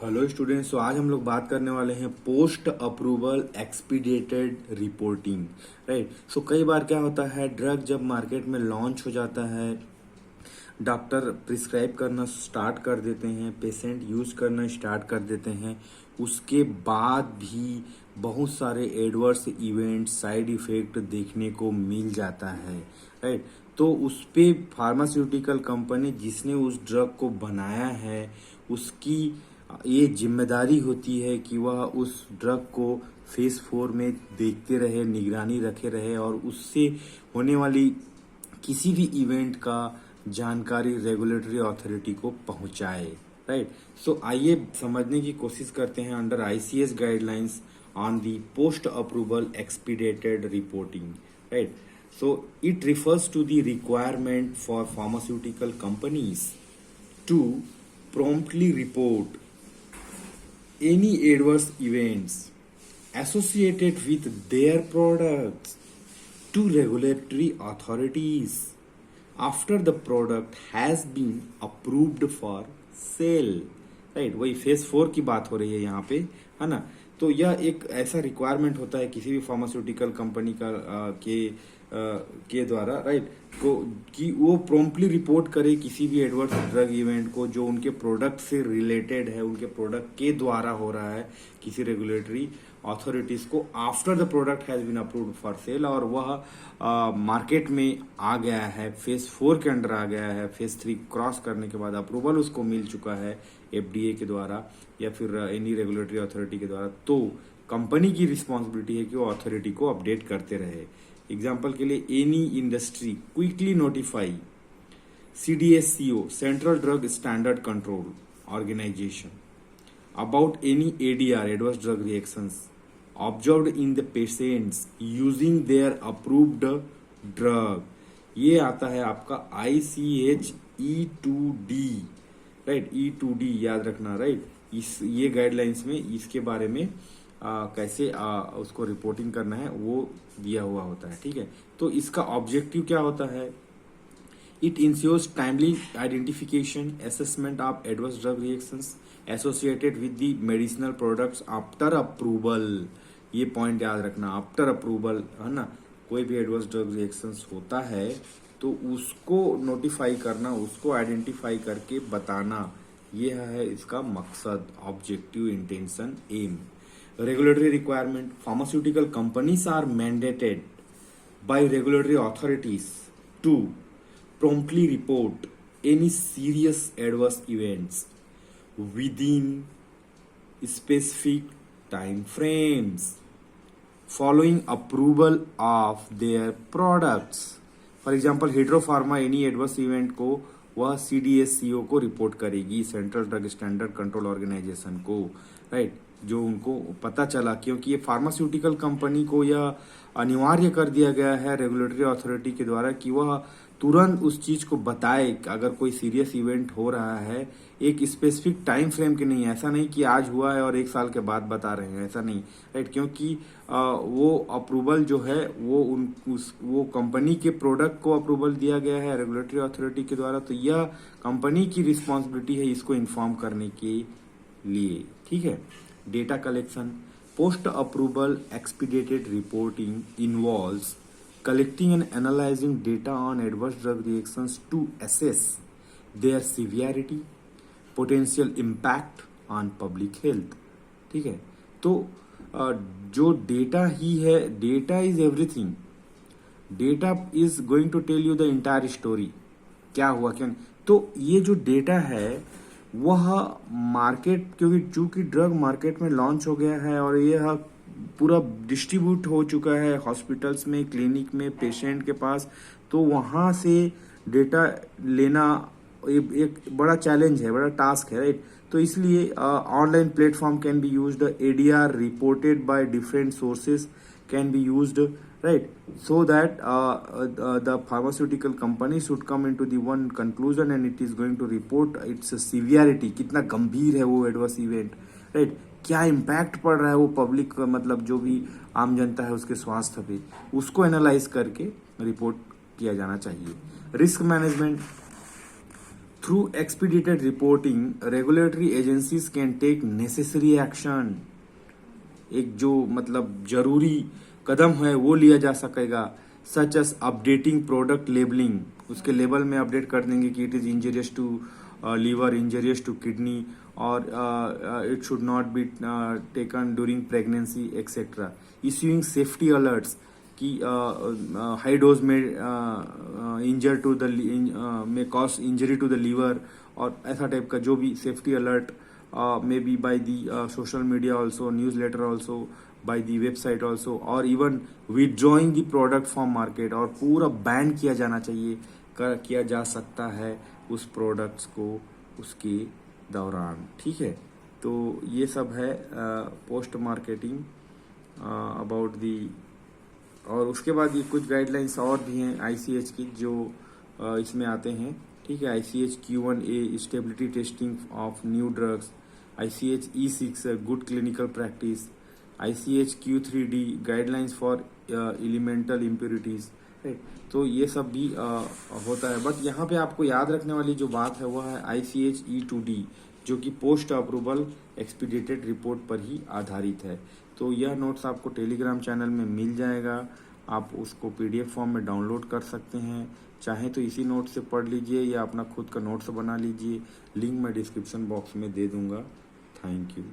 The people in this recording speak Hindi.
Hello students. तो आज हम लोग बात करने वाले हैं post approval expedited reporting. Right. सो कई बार क्या होता है, ड्रग जब मार्केट में लॉन्च हो जाता है, डॉक्टर प्रिस्क्राइब करना स्टार्ट कर देते हैं, पेशेंट यूज करना स्टार्ट कर देते हैं, उसके बाद भी बहुत सारे एडवर्स इवेंट साइड इफेक्ट देखने को मिल जाता है। राइट। तो उस पे फार्मास्यूटिकल कंपनी जिसने उस ड्रग को बनाया है, उसकी ये जिम्मेदारी होती है कि वह उस ड्रग को फेज 4 में देखते रहे, निगरानी रखे रहे और उससे होने वाली किसी भी इवेंट का जानकारी रेगुलेटरी अथॉरिटी को पहुंचाए। राइट। सो आइए समझने की कोशिश करते हैं under ICS guidelines on the post approval expedited reporting. Right. So it refers to the requirement for pharmaceutical companies to promptly report any adverse events associated with their products to regulatory authorities after the product has been approved for sale। Right. वही फेज 4 की बात हो रही है यहाँ पे, है ना। तो यह एक ऐसा रिक्वायरमेंट होता है किसी भी फार्मास्यूटिकल कंपनी का के द्वारा, राइट, को कि वो प्रॉम्प्टली रिपोर्ट करे किसी भी एडवर्स ड्रग इवेंट को जो उनके प्रोडक्ट से रिलेटेड है, उनके प्रोडक्ट के द्वारा हो रहा है किसी रेगुलेटरी अथॉरिटीज को after the product has been approved for sale, और वह मार्केट में आ गया है, फेज 4 के अंडर आ गया है, फेज 3 क्रॉस करने के बाद अप्रूवल उसको मिल चुका है एफडीए के द्वारा या फिर एनी रेगुलेटरी अथॉरिटी के द्वारा। तो कंपनी की रिस्पॉन्सिबिलिटी है कि वो अथॉरिटी को अपडेट करते रहे। एग्जाम्पल के लिए, any industry quickly notify CDSCO, central drug standard control organisation, about any ADR, adverse drug reactions, observed in the patients using their approved drug। ये आता है आपका ICH-E2D, राइट। E2D याद रखना, राइट। इस ये गाइडलाइंस में इसके बारे में कैसे उसको रिपोर्टिंग करना है वो दिया हुआ होता है। ठीक है। तो इसका ऑब्जेक्टिव क्या होता है? It ensures timely identification, assessment of adverse drug reactions associated with the medicinal products after approval। ये पॉइंट याद रखना, आफ्टर अप्रूवल, है ना। कोई भी एडवर्स ड्रग रिएक्शंस होता है तो उसको नोटिफाई करना, उसको आइडेंटिफाई करके बताना, ये है इसका मकसद, objective, intention, aim. Regulatory requirement, pharmaceutical companies are mandated by regulatory authorities to promptly report any serious adverse events within specific time frames following approval of their products। For example, hydropharma any adverse event को वह सीडीएससीओ को रिपोर्ट करेगी, central drug standard control organisation को, राइट। जो उनको पता चला, क्योंकि ये फार्मास्यूटिकल कंपनी को यह अनिवार्य कर दिया गया है रेगुलेटरी अथॉरिटी के द्वारा कि वह तुरंत उस चीज को बताए अगर कोई सीरियस इवेंट हो रहा है, एक स्पेसिफिक टाइम फ्रेम के नहीं। ऐसा नहीं कि आज हुआ है और 1 साल के बाद बता रहे हैं, ऐसा नहीं, राइट। क्योंकि वो अप्रूवल जो है वो कंपनी के प्रोडक्ट को अप्रूवल दिया गया है रेगुलेटरी अथॉरिटी के द्वारा, तो यह कंपनी की रिस्पॉन्सिबिलिटी है इसको इन्फॉर्म करने के लिए। ठीक है। Data collection, post approval expedited reporting involves collecting and analyzing data on adverse drug reactions to assess their severity, potential impact on public health। ठीक है। तो जो डेटा ही है, data is everything, data is going to tell you the entire story, क्या हुआ क्या नहीं। तो ये जो डेटा है वह मार्केट, क्योंकि चूंकि ड्रग मार्केट में लॉन्च हो गया है और यह पूरा डिस्ट्रीब्यूट हो चुका है हॉस्पिटल्स में, क्लिनिक में, पेशेंट के पास, तो वहां से डेटा लेना एक बड़ा चैलेंज है, बड़ा टास्क है, राइट। तो इसलिए online platform can be used, ADR reported by different sources can be used, right, so that the pharmaceutical company should come into the one conclusion and it is going to report its severity, कितना गंभीर है वो एडवर्स इवेंट, राइट, क्या इम्पैक्ट पड़ रहा है वो पब्लिक, मतलब जो भी आम जनता है उसके स्वास्थ्य पे, उसको एनालाइज करके रिपोर्ट किया जाना चाहिए। Risk management, through expedited reporting regulatory agencies can take necessary action. एक जो मतलब जरूरी कदम है वो लिया जा सकेगा, such as updating product labelling, उसके लेबल में अपडेट कर देंगे कि it is injurious to liver, injurious to kidney, और it should not be taken during pregnancy etcetera. Issuing safety alerts कि हाई डोज में इंजर टू द में cause injury to the liver, और ऐसा टाइप का जो भी safety alert maybe by the social media also, newsletter also, by the website also, or even withdrawing the product from market, और पूरा बैन किया जाना चाहिए, किया जा सकता है उस प्रोडक्ट्स को उसके दौरान। ठीक है, तो ये सब है पोस्ट मार्केटिंग अबाउट दी। और उसके बाद ये कुछ गाइडलाइंस और भी हैं आईसीएच की जो इसमें आते हैं। ठीक है, ICH Q1A stability testing of new drugs, ICH E6 good clinical practice, ICH Q3D guidelines for elemental impurities. तो ये सब भी होता है, बट यहाँ पे आपको याद रखने वाली जो बात है वह है ICH E2D जो कि पोस्ट अप्रूवल एक्सपीडिटेड रिपोर्ट पर ही आधारित है। तो यह नोट्स आपको टेलीग्राम चैनल में मिल जाएगा, आप उसको PDF फॉर्म में डाउनलोड कर सकते हैं। चाहे तो इसी नोट से पढ़ लीजिए या अपना खुद का नोट्स बना लीजिए, लिंक मैं डिस्क्रिप्शन बॉक्स में दे दूंगा। Thank you.